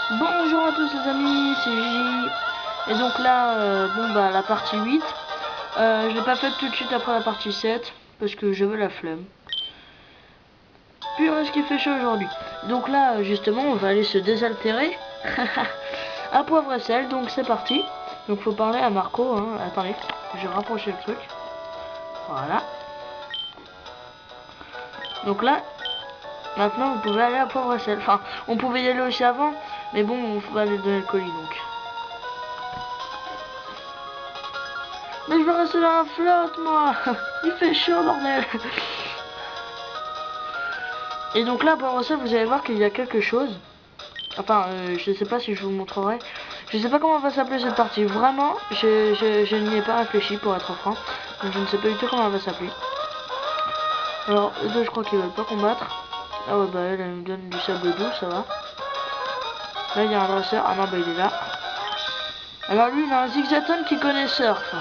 Bonjour à tous les amis, c'est Gigi. Et donc là, la partie 8. Je l'ai pas faite tout de suite après la partie 7 parce que j'avais la flemme. Puis ce qui fait chaud aujourd'hui. Donc là, justement, on va aller se désaltérer à poivre et sel. Donc c'est parti. Donc faut parler à Marco. Hein. Attendez, je vais rapprocher le truc. Voilà. Donc là, maintenant vous pouvez aller à poivre et sel. Enfin, on pouvait y aller aussi avant, mais bon, on va aller donner le colis donc. Mais je vais rester dans la flotte, moi. Il fait chaud, bordel. Et donc là, pour ça, vous allez voir qu'il y a quelque chose. Enfin, je sais pas si je vous montrerai. Je sais pas comment va s'appeler cette partie. Vraiment, je n'y ai pas réfléchi pour être franc. Donc je ne sais pas du tout comment elle va s'appeler. Alors, eux deux, je crois qu'ils veulent pas combattre. Ah ouais, bah elle nous donne du sable doux, ça va. Là, il y a un dresseur. Ah non, bah il est là. Alors lui, il a un zigzaton qui connaît surf.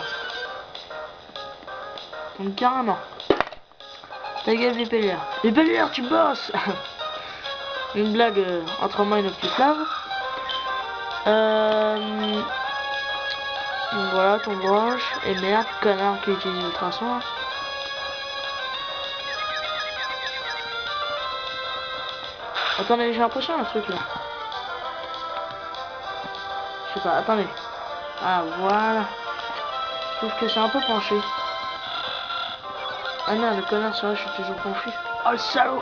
Donc carrément. Ta gueule, Vipellier. Vipellier, tu bosses. Une blague entre moi et nos petits flaves. Donc voilà, ton broche. Et merde, connard qui utilise l'ultrason. Hein. Attendez, j'ai l'impression d'un truc là. Je sais pas, attendez. Ah voilà. Je trouve que c'est un peu penché. Ah non, le connard, c'est vrai, je suis toujours confus. Oh le salaud!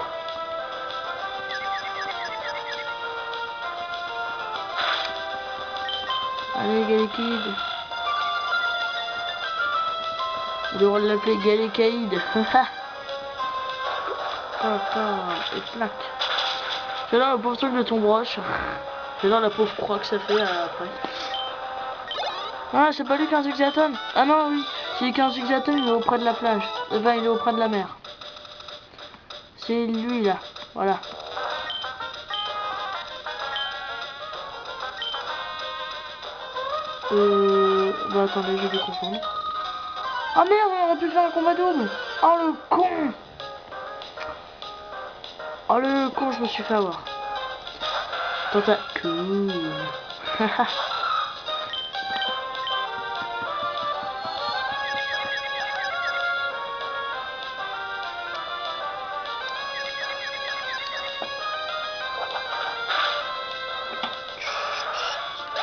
Allez, Galékid. On devrait l'appeler Galékaïd. Et plaque. J'adore le pauvre truc de ton broche. J'adore la pauvre croix que ça fait après. Ah, c'est pas lui qui a un zigzaton. Ah non, oui. C'est lui qui a un zigzaton, il est auprès de la plage. Enfin, il est auprès de la mer. C'est lui là. Voilà. Bah attendez, je vais confondre. Ah merde, on aurait pu faire un combat double. Oh le con. Oh le con, je me suis fait avoir. Cool.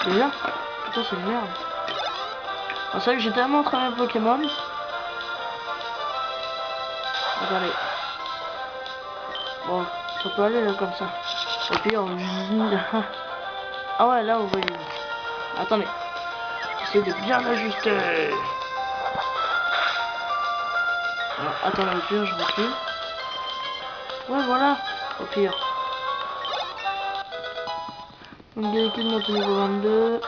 Déjà, putain, c'est une merde. C'est vrai que j'ai tellement entraîné Pokémon. Regardez. Bon, ça peut aller là comme ça. Et puis on... Ah ouais, là vous voyez. Attendez. J'essaie de bien l'ajuster. Alors, attendez, au pire, je recule. Ouais, voilà. Au pire. Donc, Galékid monte au niveau 22.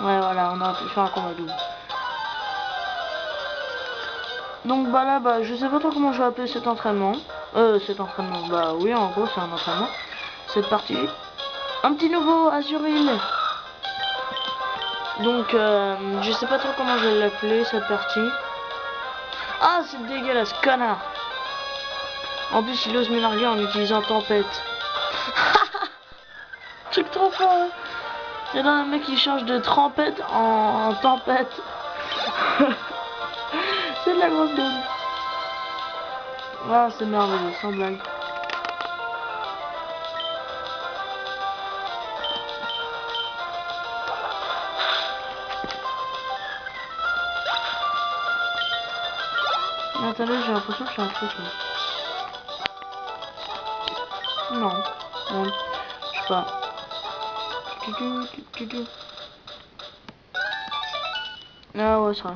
Ouais, voilà, on a pu faire un combat double. Donc bah là, je sais pas trop comment je vais appeler cet entraînement. Bah oui, en gros, c'est un entraînement. Cette partie. Un petit nouveau, Azuril. Donc, je sais pas trop comment je vais l'appeler, cette partie. Ah, c'est dégueulasse, connard. En plus, il ose me larguer en utilisant Tempête. Truc trop fort, hein. Il y a un mec qui change de Trempette en Tempête. C'est de la grosse gueule. Ah, c'est merveilleux, sans blague. Mais attendez, j'ai l'impression que je suis un truc là. Non, non, je sais pas. Ah ouais, ça va.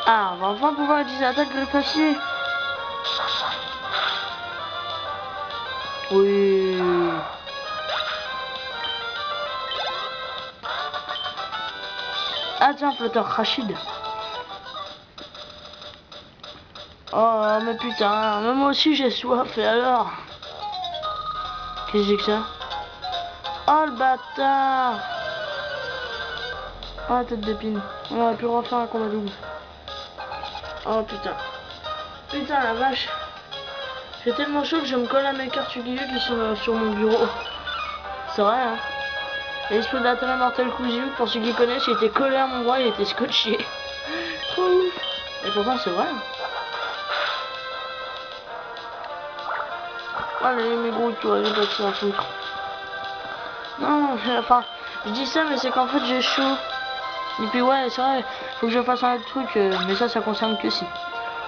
Ah, on va enfin pouvoir utiliser l'attaque greffacier. Oui. tiens, flotteur Rachid. Oh mais putain, mais moi aussi j'ai soif, et alors? Qu'est-ce que c'est que ça? Oh le bâtard! Oh tête d'épine. On aurait pu refaire un combat double. Oh putain. Putain la vache. J'ai tellement chaud que je me colle à mes cartes Yu-Gi-Oh qui sont sur mon bureau. C'est vrai hein. L'esprit d'Atala Mortal Kuzu, pour ceux qui connaissent, il était collé à mon bras, il était scotché. Trop ouf. Et pourtant c'est vrai. Allez mes gros, toi, j'ai pas que ça à foutre. Non, enfin, je dis ça mais c'est qu'en fait j'ai chaud. Et puis ouais, c'est vrai, faut que je fasse un autre truc, mais ça concerne que si.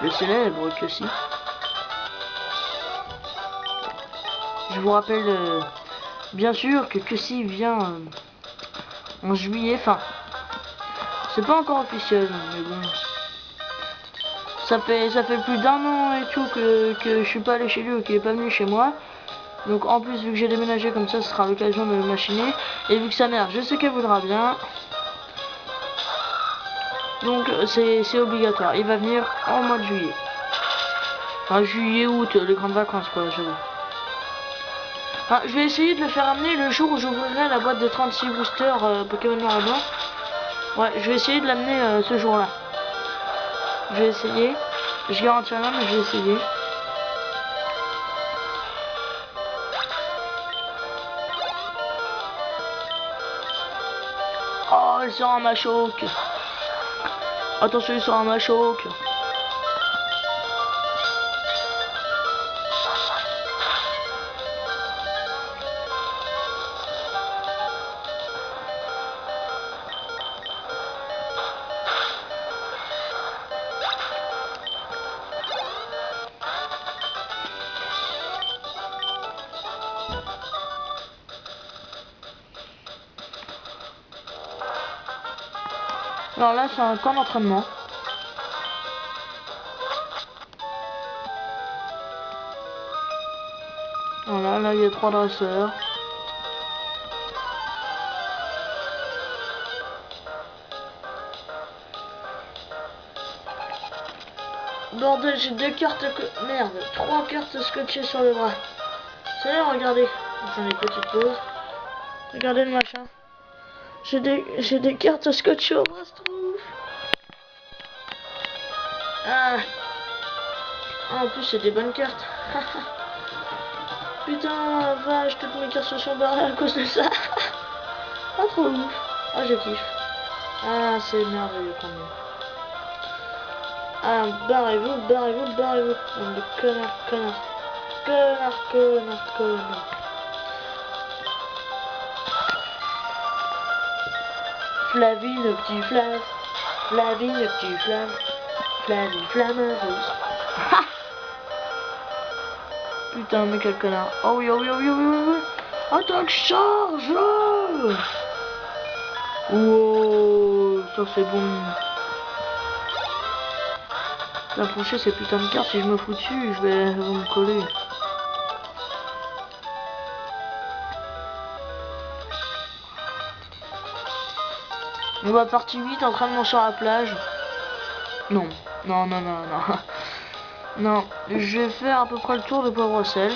Le célèbre que si. Je vous rappelle bien sûr que si vient en juillet, enfin, c'est pas encore officiel, mais bon. Ça fait plus d'un an et tout que je suis pas allé chez lui ou qu'il est pas venu chez moi. Donc en plus vu que j'ai déménagé comme ça, ce sera l'occasion de le machiner. Et vu que sa mère, je sais qu'elle voudra bien. Donc c'est obligatoire. Il va venir en mois de juillet. Enfin juillet, août, les grandes vacances quoi, j'avoue. Enfin, je vais essayer de le faire amener le jour où j'ouvrirai la boîte de 36 boosters Pokémon Noir et Blanc. Ouais, je vais essayer de l'amener ce jour-là. Je vais essayer. Je garantis rien, mais je vais essayer. Oh, il sort un Machoke. Attention, il sort un Machoke. Alors là, c'est un camp d'entraînement. Voilà, là il y a 3 dresseurs. Bordel, j'ai 2 cartes merde, 3 cartes scotchées sur le bras. C'est là, regardez. Attendez, petite pause. Regardez le machin. J'ai des cartes scotchées au bras, c'est trop ouf. Ah. Ah, en plus c'est des bonnes cartes. Putain, vache, toutes mes cartes se sont barrées à cause de ça. Ah, trop ouf. Ah, je kiffe. Ah, c'est merveilleux quand même. Ah, barrez-vous, barrez-vous, barrez-vous. Bande de connards, connards. Connards, connards, connards. Flavie, le petit Flav. Flavie, le petit Flav. Flavie, flammeuse. Ha! Putain, mais quel connard. Oh oui, oh oui, oh oui, oh oui, oh oui. Attaque charge! Wow, ça c'est bon. La prochaine, ces putains de cartes, si je me fous dessus, je vais me coller. On va partie 8, entraînement sur la plage. Non, non, non, non, non. Non, je vais faire à peu près le tour de Poivre Sel.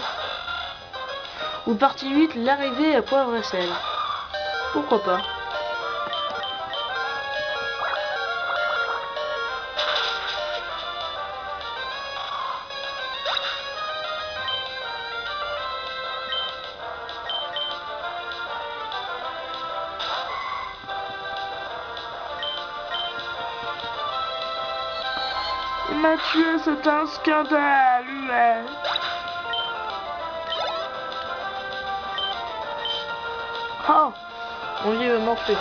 Ou partie 8, l'arrivée à Poivre Sel. Pourquoi pas. Mathieu, c'est un scandale, ouais. Oh, mon dieu, morphée.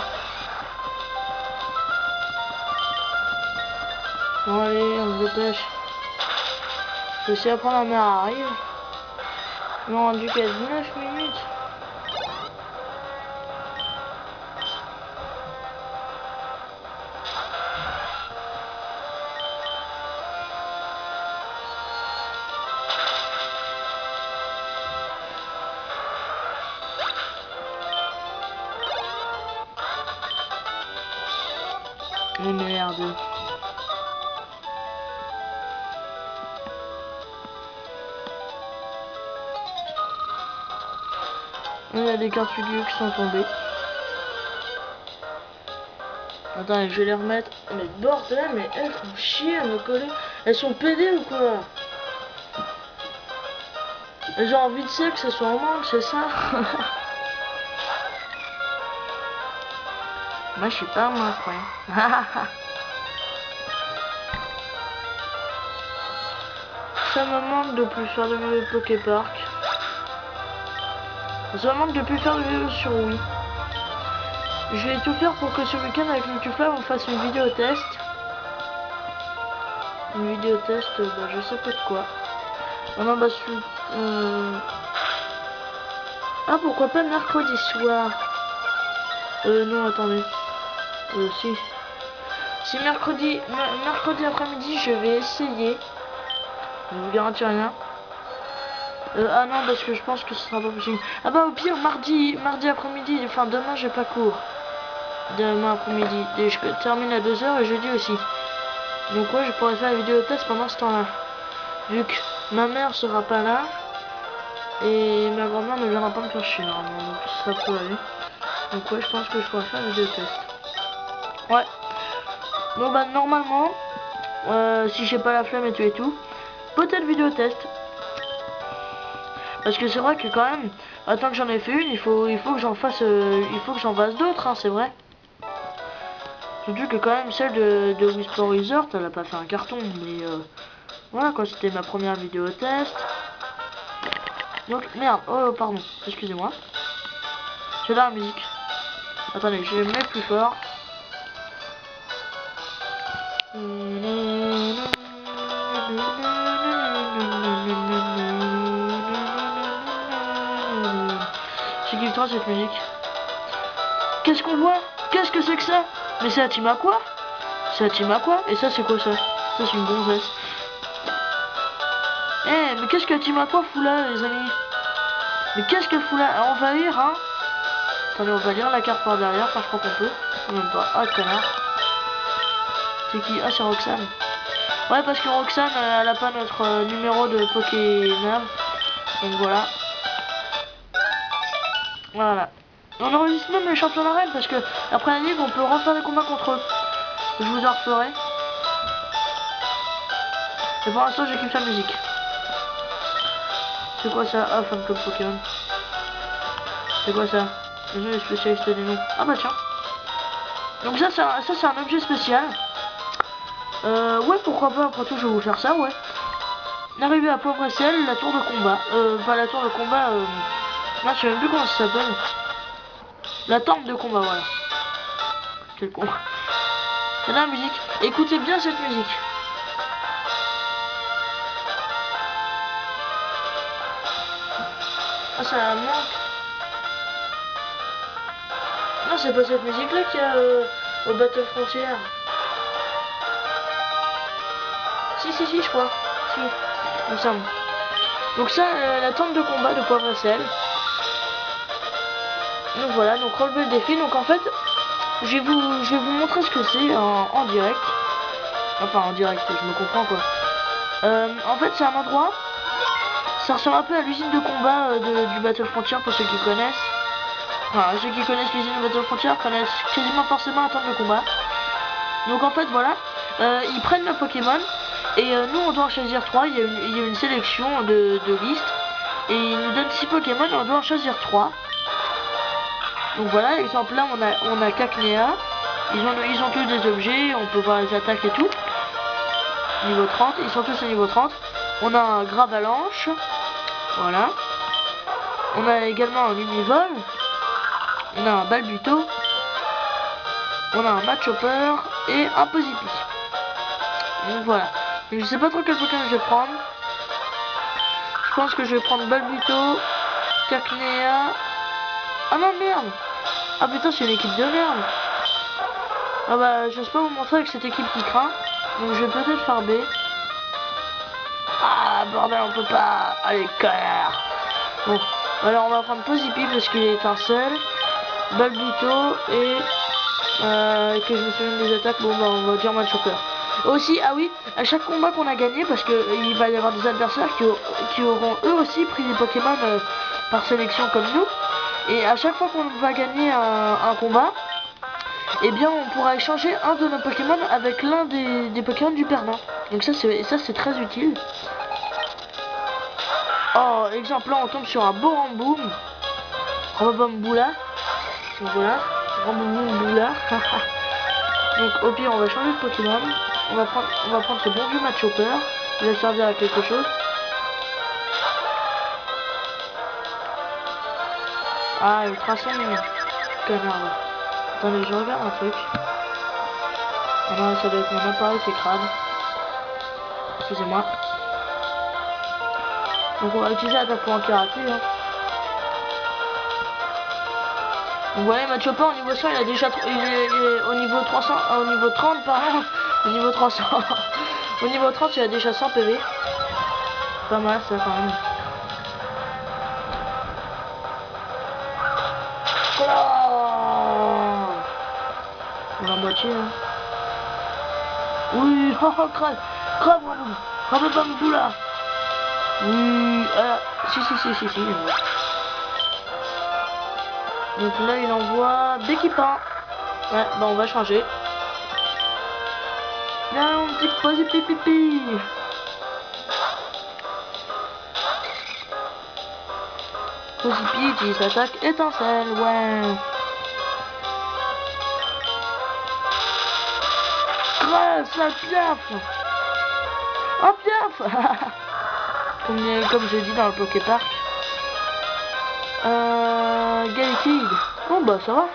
Bon, allez, on se dépêche. Je sais après la mère arrive. Ils m'ont rendu qu'à 19 minutes. Mais merde. Il y a des cartes figures qui sont tombées. Attends, je vais les remettre. Mais bordel, mais elles font chier à me coller. Elles sont pédées ou quoi? J'ai envie de ça que ce soit en manque, c'est ça. Moi je suis pas moi, quoi. Ça me manque de plus faire de vidéos Poképark. Ça me manque de plus faire de vidéos sur Wii. Je vais tout faire pour que ce week-end avec Nutuflab on fasse une vidéo test. Une vidéo test, bah, je sais pas de quoi. Oh non, bah ah, pourquoi pas mercredi soir? Non, attendez. Si. Si mercredi après-midi, je vais essayer. Je vous garantis rien. Ah non, parce que je pense que ce sera pas possible. Ah bah au pire, mardi après-midi, enfin demain j'ai pas cours. Demain après-midi. Et je termine à 2 h et jeudi aussi. Donc ouais, je pourrais faire la vidéo test pendant ce temps-là. Vu que ma mère sera pas là. Et ma grand-mère ne viendra pas me faire chier normalement. Donc ça peut aller. Donc ouais, je pense que je pourrais faire la vidéo test. Ouais. Bon bah normalement, si j'ai pas la flemme et tout, peut-être vidéo test. Parce que c'est vrai que quand même, tant que j'en ai fait une, il faut que j'en fasse, d'autres, hein, c'est vrai. Surtout que quand même celle de Wii Sport Resort, elle a pas fait un carton, mais voilà quoi, c'était ma première vidéo test. Donc merde, oh pardon, excusez-moi. J'ai la musique. Attendez, je vais me mettre plus fort. C'est qui le cette musique? Qu'est-ce qu'on voit? Qu'est-ce que c'est que ça? Mais c'est la team à quoi? C'est la team à quoi? Et ça c'est quoi ça? Ça c'est une gonzesse. Eh mais qu'est-ce que la team à quoi fout là les amis? Mais qu'est-ce qu'elle fout là? On va lire hein. Attendez, on va lire la carte par derrière, enfin je crois qu'on peut. Même pas. Ah connard. C'est qui? Ah c'est Roxane. Ouais parce que Roxane elle a pas notre numéro de Pokémon. Donc voilà. Voilà. On enregistre même les championnats reines parce que après la ligue on peut refaire des combats contre eux. Je vous en referai. Et pour l'instant j'équipe sa musique. C'est quoi ça? Ah, Fan Club Pokémon. C'est quoi ça? Les spécialistes des noms. Ah bah tiens. Donc ça c'est un objet spécial. Ouais pourquoi pas, après tout je vais vous faire ça, ouais. Arrivé à Poivre-Sel, la tour de combat. Pas la tour de combat, là je sais même plus comment ça s'appelle. La tente de combat, voilà. Quel con. C'est la musique. Écoutez bien cette musique. Ah ça manque. Non c'est pas cette musique là qu'il y a au Battle Frontier. Si je crois. Si. Il me semble. Donc ça la tente de combat de Poivre-Sel. Donc voilà, donc relever le défi. Donc en fait, je vais vous montrer ce que c'est en direct. Enfin en direct, je me comprends quoi. En fait c'est un endroit. Ça ressemble un peu à l'usine de combat du Battle Frontier pour ceux qui connaissent. Enfin ceux qui connaissent l'usine de Battle Frontier connaissent quasiment forcément un temps de combat. Donc en fait voilà, ils prennent nos Pokémon et nous on doit en choisir 3. Il y a une sélection de listes. Et ils nous donnent 6 Pokémon et on doit en choisir 3. Donc voilà, exemple là on a Cacnea. Ils ont tous des objets, on peut voir les attaques et tout. Niveau 30, ils sont tous au niveau 30. On a un Gravalanche. Voilà. On a également un Univol. On a un Balbuto. On a un Machopper et un Posipi. Donc voilà. Donc, je sais pas trop quel Pokémon je vais prendre. Je pense que je vais prendre Balbuto, Cacnea. Ah non merde. Ah putain c'est une équipe de merde. Ah bah j'ose pas vous montrer avec cette équipe qui craint. Donc je vais peut-être faire B. Ah bordel on peut pas. Allez connard. Bon alors on va prendre Posipi parce qu'il est un seul. Balbuto et que je me souvienne des attaques, bon bah on va dire match chopper. Aussi, ah oui, à chaque combat qu'on a gagné, parce que il va y avoir des adversaires qui auront eux aussi pris des Pokémon par sélection comme nous. Et à chaque fois qu'on va gagner un combat, eh bien on pourra échanger un de nos Pokémon avec l'un des Pokémon du perdant. Donc ça c'est très utile. Oh, exemple là on tombe sur un beau Ramboom. Rambamboula. Donc voilà, Rambamboula. Donc au pire on va changer de Pokémon. On va prendre ce bon vieux Machopper. Il va servir à quelque chose. Ah, ultrason, connard. Attendez, je regarde un truc. Ah non, ça doit être mon appareil qui est crade. Excusez-moi. Donc on va utiliser l'attaque pour en karaté. Hein. Donc voilà, Machopper au niveau 100, il a déjà il est au niveau 300, au niveau 30 pardon, au niveau 300. Au niveau 30, il a déjà 100 PV. Pas mal ça quand même. On a moitié hein. Oui, oh crève, crève Rambamboula. Oui, si. Donc là il envoie d'équipant. Ouais, bah on va changer. Là on dit poser pipi. Posipi utilise l'attaque étincelle, ouais. Crève, ça piaf. Oh piaf. Comme j'ai dit dans le Poképark. Galekid. Bon bah ça va.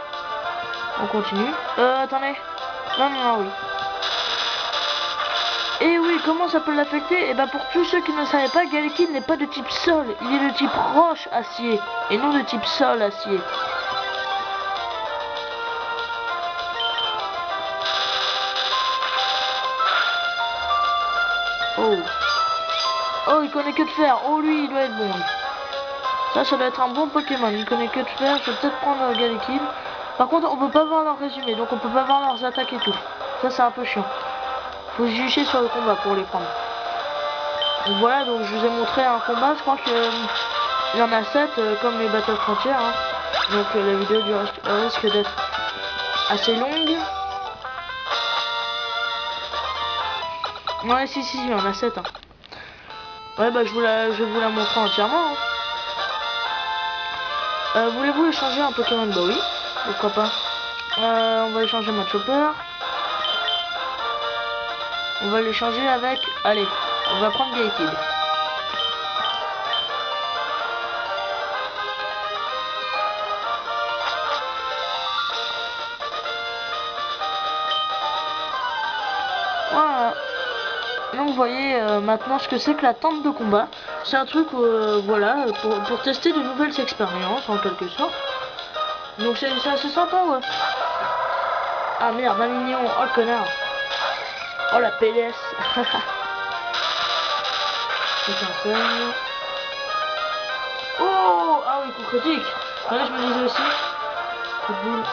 On continue. Attendez. Non, oui. Et oui, comment ça peut l'affecter? Et bah pour tous ceux qui ne savaient pas, Galekid n'est pas de type sol. Il est de type roche acier. Et non de type sol acier. Oh, il connaît que de fer. Oh, lui, il doit être bon. Ça doit être un bon Pokémon. Il connaît que de fer. Je vais peut-être prendre Galekid. Par contre, on peut pas voir leur résumé. Donc, on peut pas voir leurs attaques et tout. Ça, c'est un peu chiant. Faut se juger sur le combat pour les prendre. Donc, voilà. Donc, je vous ai montré un combat. Je crois qu'il y en a 7 comme les Battle Frontier. Hein. Donc, la vidéo risque d'être assez longue. Ouais, si, il y en a 7. Hein. Ouais, bah je vais vous la montrer entièrement. Hein. Voulez-vous échanger un Pokémon? Bah oui, pourquoi pas. On va échanger Machopper. On va l'échanger avec... Allez, on va prendre Galekid. Voilà. Donc vous voyez maintenant ce que c'est que la tente de combat. C'est un truc voilà pour tester de nouvelles expériences en quelque sorte. Donc c'est assez sympa ouais. Ah merde, un mignon, oh le connard. Oh la PLS. Oh ah oui, coup critique. Voilà, je me disais aussi. Coup de boule.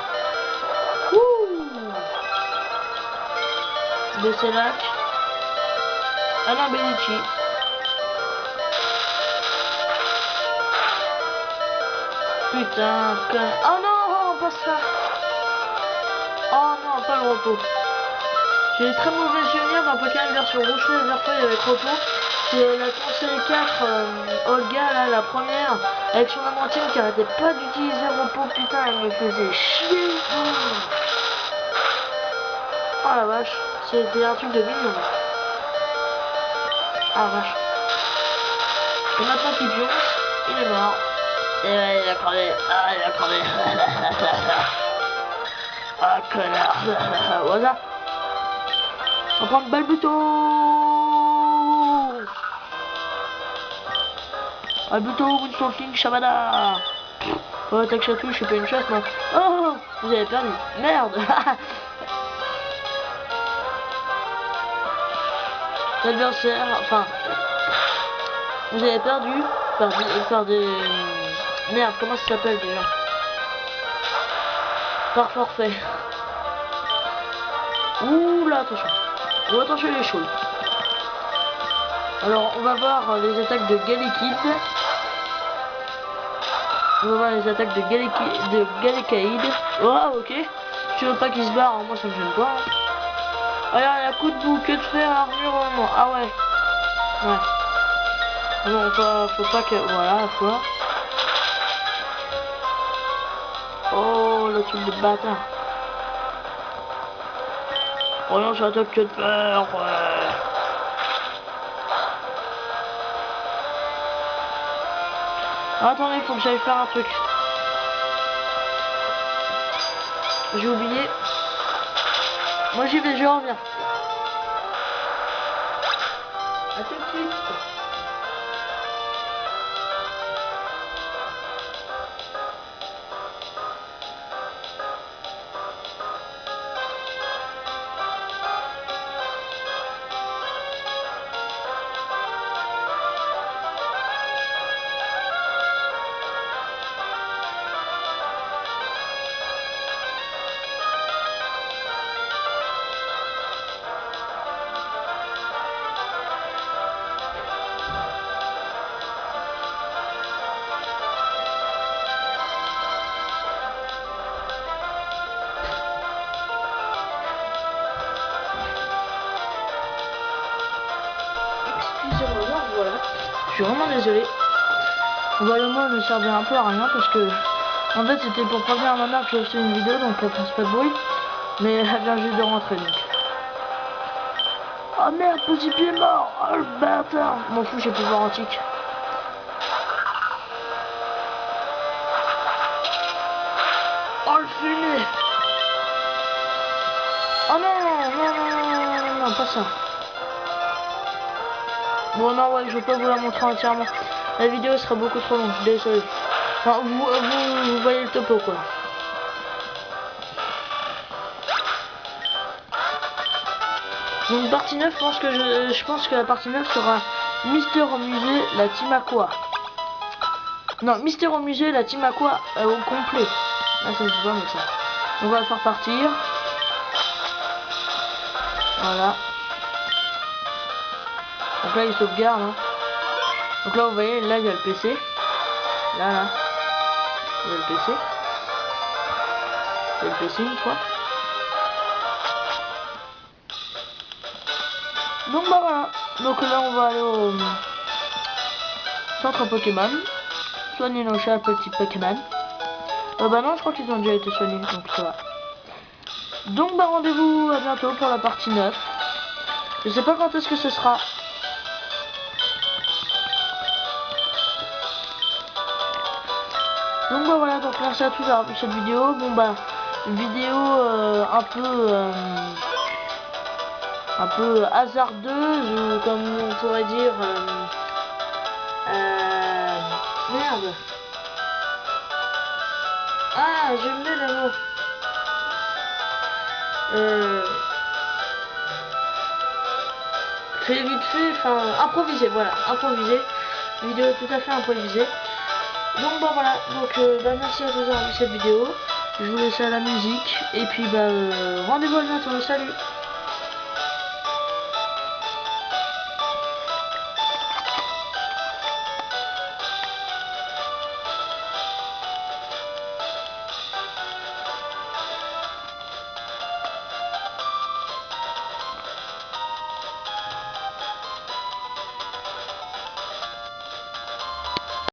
Besselac. Ah non, Bellucci. Putain, oh non, pas ça. Oh non, pas le repos. J'ai des très mauvais souvenirs d'un Pokémon version rouge et verfeuille avec repos. C'est la conseil 4, Olga, là, la première, avec son amantine qui arrêtait pas d'utiliser repos. Putain, elle me faisait chier. Oh la vache, c'était un truc de mignon. Ah vache. Et maintenant qu'il pionce, il est mort. Et ouais, il a crevé. Ah, il a crevé. Ah, connard. Voilà. On va prendre Balbuto. Balbuto, Moonstone, Shabada. Oh, attaque chatouille, je suis pas une chasse, non. Oh, vous avez perdu. Merde. L'adversaire, enfin, vous avez perdu par des... Merde, comment ça s'appelle déjà? Par forfait. Ouh là, attention. Oh, attention, il est chaud. Alors, on va voir les attaques de Galekid. On va voir les attaques de Galekaid. Oh, ok. Tu veux pas qu'il se barre, moi ça me gêne pas. Hein. Regarde, il y a coup de boue, que de fer, armure, non. Ah ouais. Ouais. Bon, faut pas que... Voilà, la fois. Oh, le truc de bâtard. Oh non, j'attaque que de fer, ouais. Ah, attendez, il faut que j'aille faire un truc. J'ai oublié. Moi j'y vais, je reviens. A tout de suite. Voilà. Je suis vraiment désolé. Bah, le mot ne servait un peu à rien parce que en fait c'était pour prévenir à ma mère que j'ai fait une vidéo, donc elle fasse pas de bruit. Mais elle vient juste de rentrer donc. Oh merde, petit pied mort. Oh le bâtard. M'en fous, j'ai pouvoir antique. Oh le fumier. Oh non, pas ça. Bon non, ouais, je vais pas vous la montrer entièrement. La vidéo sera beaucoup trop longue, désolé. Enfin, vous voyez le topo quoi. Donc partie 9, je pense que la partie 9 sera Mystère au musée, la team Aqua. Non, Mystère au musée, la team Aqua au complet. Ah, ça se voit mais ça. On va le faire partir. Voilà. Donc là il sauvegarde. Hein. Donc là vous voyez, là il y a le PC. Là, il y a le PC. Il y a le PC une fois. Donc bah voilà. Donc là on va aller au centre Pokémon. Soigner nos chats petits Pokémon. Bah non, je crois qu'ils ont déjà été soignés, donc ça va. Donc bah rendez-vous à bientôt pour la partie 9. Je sais pas quand est-ce que ce sera. Donc bah voilà, donc merci à tous d'avoir vu cette vidéo. Bon bah une vidéo un peu hasardeuse, ou comme on pourrait dire merde. Ah, je mets le mot. Très vite fait, enfin improvisé, voilà, improvisé. Vidéo tout à fait improvisée. Donc bah voilà, donc bah, merci à tous d'avoir vu cette vidéo. Je vous laisse à la musique et puis bah rendez-vous à bientôt, salut.